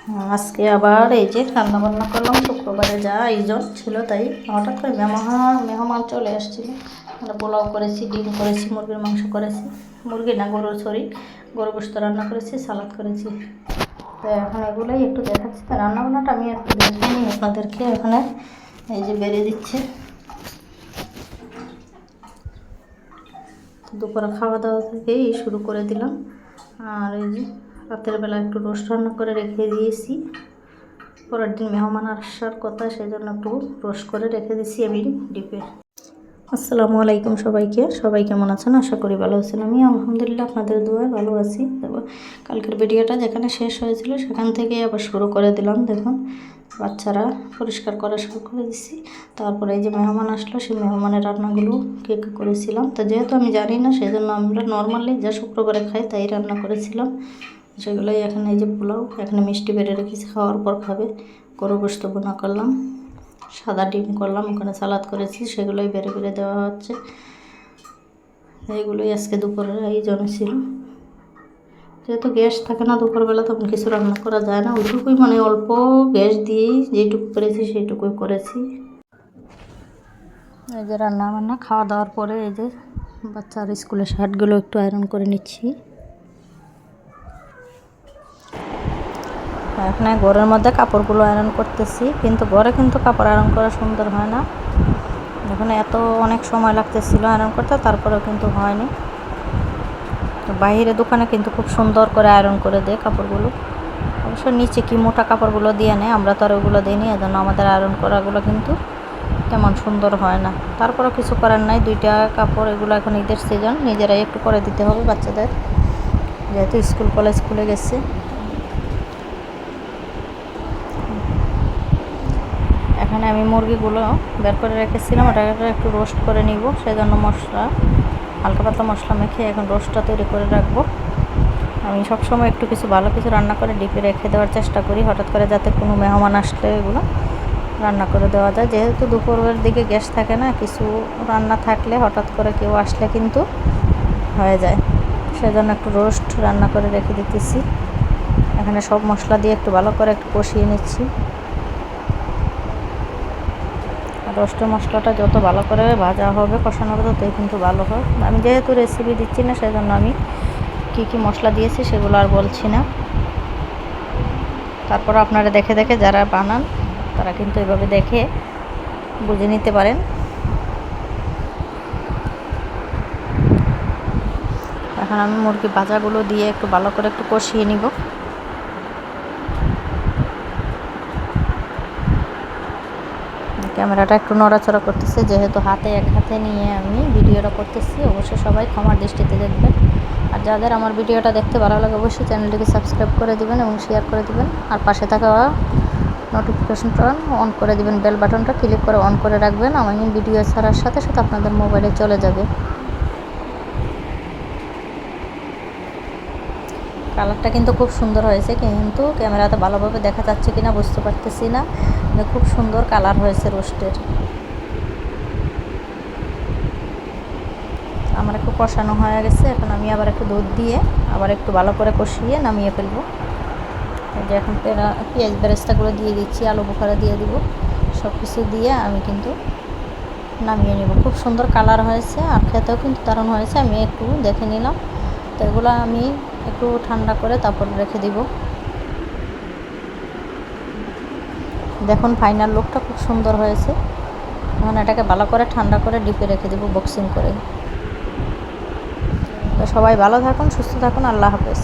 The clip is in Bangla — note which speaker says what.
Speaker 1: আজকে আবার এই যে রান্না বান্না করলাম। শুক্রবারে যা আয়োজন ছিল তাই হঠাৎ করে মেহমান চলে আসছিল। আমরা পোলাও করেছি, ডিম করেছি, মুরগির মাংস করেছি, মুরগি না গরুর গরু গোশত রান্না করেছি, সালাদ করেছি। তো এখন এগুলোই একটু দেখাচ্ছি। তো রান্নাবান্নাটা আমি একটু দেখিনি আপনাদেরকে। এখানে এই যে বেরিয়ে দিচ্ছে। দুপুরে খাওয়া দাওয়া থেকেই শুরু করে দিলাম। আর এই যে রাতের বেলা একটু রোস্ট রান্না করে রেখে দিয়েছি। পরের দিন মেহমান আসার কথা, সেই জন্য একটু রোস্ট করে রেখে দিয়েছি আমি ডিপে। আসসালামু আলাইকুম সবাই কেমন আছেন? আশা করি ভালো আছেন। আমি আলহামদুলিল্লাহ আপনাদের দোয়ায় ভালো আছি। কালকের ভিডিওটা যেখানে শেষ হয়েছিল সেখান থেকে আবার শুরু করে দিলাম। দেখুন বাচ্চারা পরিষ্কার করা শুরু করে দিচ্ছি। তারপরে এই যে মেহমান আসলো, সেই মেহমানের রান্নাগুলো কে করেছিলাম। তো যেহেতু আমি জানি না, সেই জন্য আমরা নর্মালি যা শুক্রবারে খাই তাই রান্না করেছিলাম। সেগুলোই এখানে এই যে পোলাও, এখানে মিষ্টি বেড়ে রেখেছি, খাওয়ার পর খাবে। গরু গোশত বোনা করলাম, সাদা ডিম করলাম, ওখানে সালাদ করেছি, সেগুলোই বেড়ে বেড়ে দেওয়া হচ্ছে। এইগুলোই আজকে দুপুরের আয়োজন ছিল। যেহেতু গ্যাস থাকে না দুপুরবেলা, তখন কিছু রান্না করা যায় না। ওইটুকুই মানে অল্প গ্যাস দিয়েই যেটুকু করেছি সেইটুকুই করেছি। এই যে রান্না খাওয়া দাওয়ার পরে এই যে বাচ্চার স্কুলের শার্টগুলো একটু আয়রন করে নিচ্ছি। এখানে ঘরের মধ্যে কাপড়গুলো আয়রন করতেছি, কিন্তু ঘরে কিন্তু কাপড় আয়রন করা সুন্দর হয় না। এখানে অনেক সময় লাগতেছিল আয়রন করতে, তারপরেও কিন্তু হয়নি। তো বাইরে দোকানে কিন্তু খুব সুন্দর করে আয়রন করে দেয় কাপড়গুলো। অবশ্য নিচে কি মোটা কাপড়গুলো দিয়ে নেয়, আমরা তো আর ওগুলো দিইনি, এজন্য আমাদের আয়রন করাগুলো কিন্তু তেমন সুন্দর হয় না। তারপরেও কিছু করার নাই, দুইটা কাপড় এগুলো এখন ঈদের সিজন, নিজেরাই একটু করে দিতে হবে বাচ্চাদের, যেহেতু স্কুল কলেজ খুলে গেছে। এখানে আমি মুরগিগুলো বের করে রেখেছিলাম, ওটাকে একটু রোস্ট করে নিব। সেজন্য হালকা পাতলা মশলা মেখে এখন রোস্টটা তৈরি করে রাখবো। আমি সবসময় একটু ভালো কিছু রান্না করে ডিপে রেখে দেওয়ার চেষ্টা করি, হঠাৎ করে যাতে কোনো মেহমান আসলে এগুলো রান্না করে দেওয়া যায়। যেহেতু দুপুরের দিকে গ্যাস থাকে না, কিছু রান্না থাকলে হঠাৎ করে কেউ আসলে কিন্তু হয়ে যায়। সেজন্য একটু রোস্ট রান্না করে রেখে দিতেছি। এখানে সব মশলা দিয়ে একটু ভালো করে একটু কষিয়ে নিচ্ছি। রোস্টের মশলাটা যত ভালো করে ভাজা হবে, কষানো হবে, ততই কিন্তু ভালো হয়। আমি যেহেতু রেসিপি দিচ্ছি না, সেই জন্য আমি কি মশলা দিয়েছি সেগুলো আর বলছি না। তারপর আপনারা দেখে দেখে যারা বানান তারা কিন্তু এভাবে দেখে বুঝে নিতে পারেন। এখন আমি মুরগি ভাজাগুলো দিয়ে একটু ভালো করে একটু কষিয়ে নিব। ক্যামেরাটা একটু নড়াচড়া করতেছে, যেহেতু এক হাতে নিয়ে আমি ভিডিওটা করতেছি। অবশ্যই সবাই ক্ষমার দৃষ্টিতে দেখবেন। আর যাদের আমার ভিডিওটা দেখতে ভালো লাগে, অবশ্যই চ্যানেলটিকে সাবস্ক্রাইব করে দিবেন এবং শেয়ার করে দিবেন। আর পাশে থাকা নোটিফিকেশনটা অন করে দিবেন, বেল বাটনটা ক্লিক করে অন করে রাখবেন। আমার ভিডিও ছাড়ার সাথে সাথে আপনাদের মোবাইলে চলে যাবে। কালারটা কিন্তু খুব সুন্দর হয়েছে, কিন্তু ক্যামেরাতে ভালোভাবে দেখা যাচ্ছে কিনা বুঝতে পারতেছি না। খুব সুন্দর কালার হয়েছে রোস্টের। আমার একটু কষানো হয়ে গেছে, এখন আমি আবার একটু দুধ দিয়ে আবার একটু ভালো করে কষিয়ে নামিয়ে ফেলবো। এই যে এখন পেঁয়াজ বেরেস্তাগুলো দিয়ে দিচ্ছি, আলু বোখারা দিয়ে দিব, সব কিছু দিয়ে আমি কিন্তু নামিয়ে নেব। খুব সুন্দর কালার হয়েছে আর খেতেও কিন্তু দারুণ হয়েছে। আমি একটু দেখে নিলাম। তো এগুলো আমি একটু ঠান্ডা করে তারপর রেখে দিব। দেখুন ফাইনাল লুকটা খুব সুন্দর হয়েছে। এখন এটাকে ভালো করে ঠান্ডা করে ডিপে রেখে দিব বক্সিং করে। তো সবাই ভালো থাকুন, সুস্থ থাকুন, আল্লাহ হাফেজ।